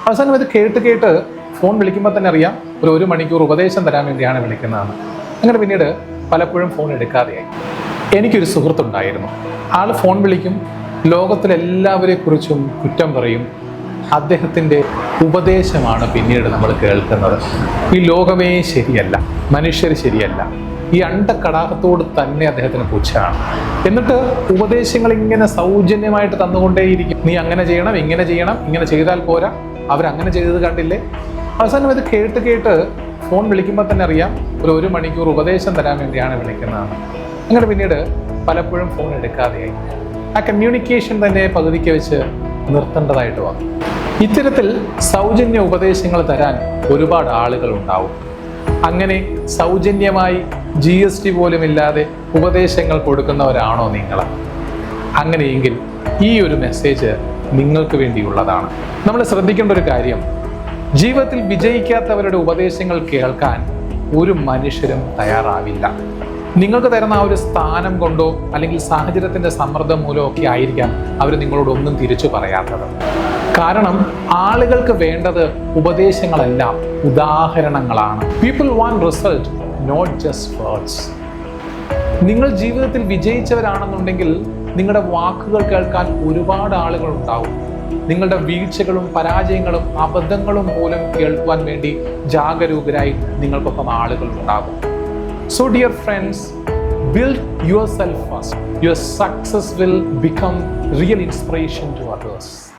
അവസാനം ഇത് കേട്ട് ഫോൺ വിളിക്കുമ്പോൾ തന്നെ അറിയാം ഒരു മണിക്കൂർ ഉപദേശം തരാൻ വേണ്ടിയാണ് വിളിക്കുന്നതെന്ന്. അങ്ങനെ പിന്നീട് പലപ്പോഴും ഫോൺ എടുക്കാതെയായി. എനിക്കൊരു സുഹൃത്തുണ്ടായിരുന്നു. ആൾ ഫോൺ വിളിക്കും, ലോകത്തിലെല്ലാവരെ കുറിച്ചും കുറ്റം പറയും. അദ്ദേഹത്തിൻ്റെ ഉപദേശമാണ് പിന്നീട് നമ്മൾ കേൾക്കുന്നത്. ഈ ലോകമേ ശരിയല്ല, മനുഷ്യർ ശരിയല്ല, ഈ അണ്ടക്കടാഹത്തോട് തന്നെ അദ്ദേഹത്തിന് പുച്ഛമാണ്. എന്നിട്ട് ഉപദേശങ്ങൾ ഇങ്ങനെ സൗജന്യമായിട്ട് തന്നുകൊണ്ടേയിരിക്കും. നീ അങ്ങനെ ചെയ്യണം, ഇങ്ങനെ ചെയ്യണം, ഇങ്ങനെ ചെയ്താൽ പോരാ, അവരങ്ങനെ ചെയ്തത് കണ്ടില്ലേ. അവസാനം ഇത് കേട്ട് ഫോൺ വിളിക്കുമ്പോൾ തന്നെ അറിയാം ഒരു മണിക്കൂർ ഉപദേശം തരാൻ വേണ്ടിയാണ് വിളിക്കുന്നതെന്ന്. അങ്ങനെ പിന്നീട് പലപ്പോഴും ഫോൺ എടുക്കാതെയായി. ആ കമ്മ്യൂണിക്കേഷൻ തന്നെ പകുതിക്ക് വെച്ച് നിർത്തേണ്ടതായിട്ട് വന്നു. ഇത്തരത്തിൽ സൗജന്യ ഉപദേശങ്ങൾ തരാൻ ഒരുപാട് ആളുകൾ ഉണ്ടാവും. അങ്ങനെ സൗജന്യമായി GST പോലും ഇല്ലാതെ ഉപദേശങ്ങൾ കൊടുക്കുന്നവരാണോ നിങ്ങൾ? അങ്ങനെയെങ്കിൽ ഈ ഒരു മെസ്സേജ് നിങ്ങൾക്ക് വേണ്ടിയുള്ളതാണ്. നമ്മൾ ശ്രദ്ധിക്കേണ്ട ഒരു കാര്യം, ജീവിതത്തിൽ വിജയിക്കാത്തവരുടെ ഉപദേശങ്ങൾ കേൾക്കാൻ ഒരു മനുഷ്യരും തയ്യാറാവില്ല. നിങ്ങൾക്ക് തരുന്ന ആ ഒരു സ്ഥാനം കൊണ്ടോ അല്ലെങ്കിൽ സാഹചര്യത്തിന്റെ സമ്മർദ്ദം മൂലമോ ഒക്കെ ആയിരിക്കാം അവർ നിങ്ങളോട് ഒന്നും തിരിച്ചു പറയാത്തത്. കാരണം ആളുകൾക്ക് വേണ്ടത് ഉപദേശങ്ങളല്ല, ഉദാഹരണങ്ങളാണ്. People want result, not just words. നിങ്ങൾ ജീവിതത്തിൽ വിജയിച്ചവരാണെന്നുണ്ടെങ്കിൽ നിങ്ങളുടെ വാക്കുകൾ കേൾക്കാൻ ഒരുപാട് ആളുകൾ ഉണ്ടാവും. നിങ്ങളുടെ വീഴ്ചകളും പരാജയങ്ങളും അബദ്ധങ്ങളും പോലും കേൾക്കുവാൻ വേണ്ടി ജാഗരൂകരായി നിങ്ങൾക്കൊപ്പം ആളുകൾ ഉണ്ടാകും. So dear friends, build yourself first. Your success will become real inspiration to others.